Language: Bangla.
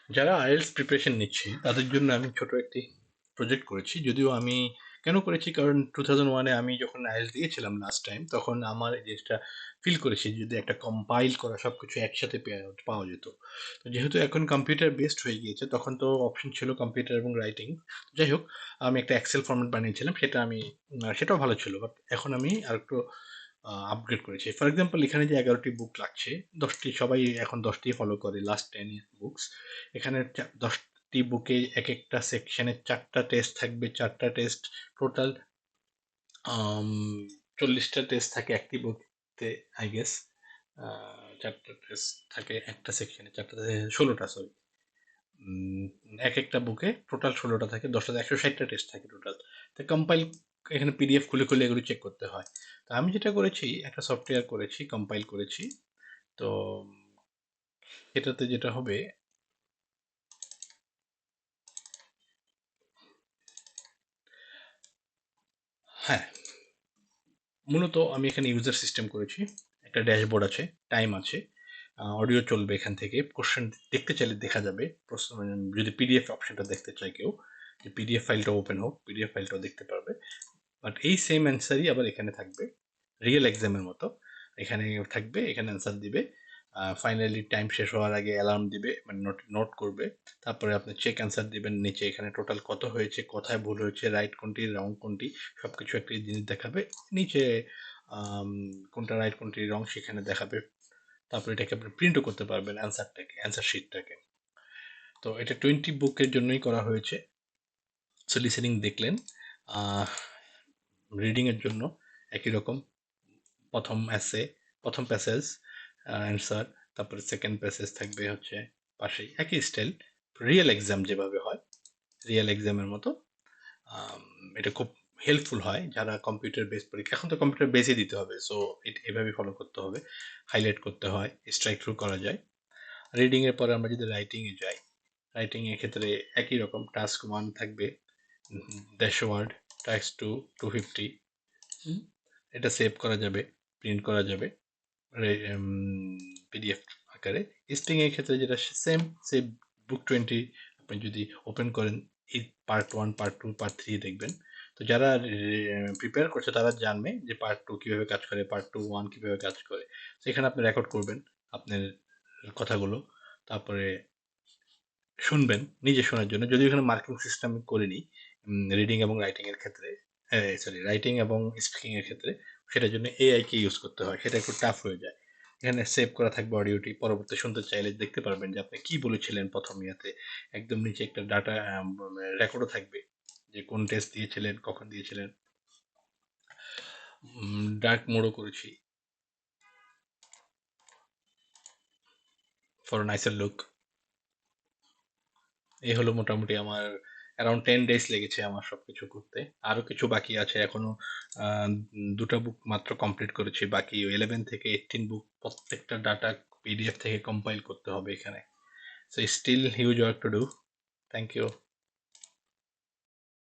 যারা আইএলটিএস প্রিপারেশন নিচ্ছে তাদের জন্য আমি ছোট একটি প্রজেক্ট করেছি। যদিও আমি কেন করেছি, কারণ 2001-এ আমি যখন আইএলটিএস দিয়েছিলাম লাস্ট টাইম, তখন আমার এই জিনিসটা ফিল করেছি যদি একটা কম্পাইল করা সবকিছু একসাথে পাওয়া যেত। তো যেহেতু এখন কম্পিউটার বেসড হয়ে গিয়েছে, তখন তো অপশন ছিল কম্পিউটার এবং রাইটিং। যাই হোক, আমি একটা এক্সেল ফরম্যাট বানিয়েছিলাম, সেটা আমি সেটাও ভালো ছিল, বাট এখন আমি আরেকটু আপগ্রেড করেছি। ফর এক্সাম্পল, এখানে যে 11টি বুক লাগছে, 10টি সবাই এখন 10টি ফলো করে, লাস্ট 10 বুকস। এখানে 10টি বুকে এক একটা সেকশনে 4টা টেস্ট থাকবে, 4টা টেস্ট, টোটাল 40টা টেস্ট থাকে একটি বুকতে, আই গেস। 4টা টেস্ট থাকে একটা সেকশনে, 4টা 16টা, সরি। উম, এক একটা বুকে টোটাল 16টা থাকে, 10টা 160টা টেস্ট থাকে টোটাল। তো কম্পাইল, এখানে পিডিএফ খুলে খুলে এগুলো চেক করতে হয়। তো আমি যেটা করেছি, একটা সফটওয়্যার করেছি, কম্পাইল করেছি। তো এটাতে যেটা হবে, হ্যাঁ, মূলত আমি এখানে ইউজার সিস্টেম করেছি। একটা ড্যাশবোর্ড আছে, টাইম আছে, অডিও চলবে এখান থেকে, কোশ্চেন দেখতে চাইলে দেখা যাবে। মানে যদি পিডিএফ অপশনটা দেখতে চায় কেউ, যে পিডিএফ ফাইলটা ওপেন হোক, পিডিএফ ফাইলটাও দেখতে পারবে। বাট এই সেম অ্যান্সারই আবার এখানে থাকবে, রিয়েল এক্সামের মতো। এখানে থাকবে, এখানে অ্যান্সার দিবে। ফাইনালি টাইম শেষ হওয়ার আগে অ্যালার্ম দিবে, মানে নোট নোট করবে। তারপরে আপনি চেক অ্যান্সার দিবেন, নিচে এখানে টোটাল কত হয়েছে, কোথায় ভুল হয়েছে, রাইট কোনটি, রং কোনটি, সব কিছু একটা জিনিস দেখাবে। নিচে আম, কোনটা রাইট কোনটি রং সেখানে দেখাবে। তারপরে এটাকে আপনি প্রিন্টও করতে পারবেন, অ্যান্সারটাকে, অ্যান্সার শিটটাকে। তো এটা 20 বুকের জন্যই করা হয়েছে। সো লিসেনিং দেখলেন, রিডিং এর জন্য একই রকম। প্রথম অ্যাসে, প্রথম প্যাসেজ অ্যান্সার, তারপরে সেকেন্ড প্যাসেজ থাকবে হচ্ছে পাশেই, একই স্টাইল, রিয়েল এক্সাম যেভাবে হয়, রিয়েল এক্সামের মতো। আম, এটা খুব হেল্পফুল হয় যারা কম্পিউটার বেস পরীক্ষা, এখন তো কম্পিউটার বেসে দিতে হবে, সো এভাবে ফলো করতে হবে। হাইলাইট করতে হয়, স্ট্রাইক থ্রু করা যায়। রিডিং এর পরে আমরা যদি রাইটিং এ যাই, রাইটিং এর ক্ষেত্রে একই রকম, টাস্ক 1 থাকবে দেড়শো ওয়ার্ড, টাস্ক 2 250। এটা সেভ করা যাবে, প্রিন্ট করা যাবে পিডিএফ আকারে। স্প্রিং এর ক্ষেত্রে যেটা সেম, সেভ বুক 20 আপনি যদি ওপেন করেন, এই পার্ট 1, পার্ট 2, পার্ট 3 দেখবেন। তো যারা প্রিপেয়ার করছে তারা জানবে যে পার্ট 2 কিভাবে কাজ করে, পার্ট 2 1 কিভাবে কাজ করে। সেখানে আপনি রেকর্ড করবেন আপনার কথাগুলো, তারপরে শুনবেন নিজে শোনার জন্য। যদিও এখানে মার্কিং সিস্টেম করিনি রিডিং এবং রাইটিং এর ক্ষেত্রে, সরি, রাইটিং এবং স্পিকিং এর ক্ষেত্রে, সেটার জন্য এআই কে ইউজ করতে হয়, সেটা একটু টাফ হয়ে যায়। এখানে সেভ করা থাকবে অডিওটি, পরবর্তী শুনতে চাইলে দেখতে পারবেন যে আপনি কি বলেছিলেন প্রথম ইয়াতে। একদম নিচে একটা ডাটা রেকর্ডও থাকবে, যে কোন টেস্ট দিয়েছিলেন, কখন দিয়েছিলেন। ডার্ক মোডও করেছি ফর নাইসার লুক। এই হলো মোটামুটি আমার, অ্যারাউন্ড 10 ডেজ লেগেছে আমার সবকিছু করতে। আরো কিছু বাকি আছে এখনো। আহ, দুটা বুক মাত্র কমপ্লিট করেছি, বাকি 11 থেকে 18 বুক, প্রত্যেকটা ডাটা পিডিএফ থেকে কম্পাইল করতে হবে এখানে। So still huge work to do. Thank you.